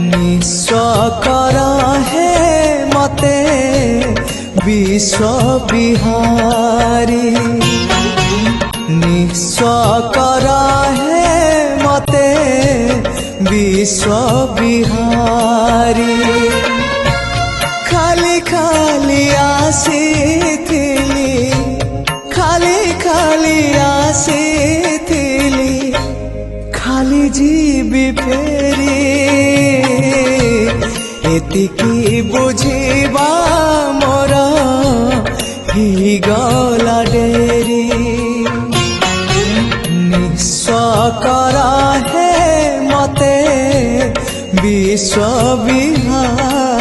निस्व कर हे मते विश्व विहारी निस्व कर हे मते विश्व विहारी खाली खाली आसीथिली खाली खाली आसीथिली खाली जीवी फेरी एतिकी बुझिबा मोर ही गला डेरी निस्व कर हे मते विश्व विहारी।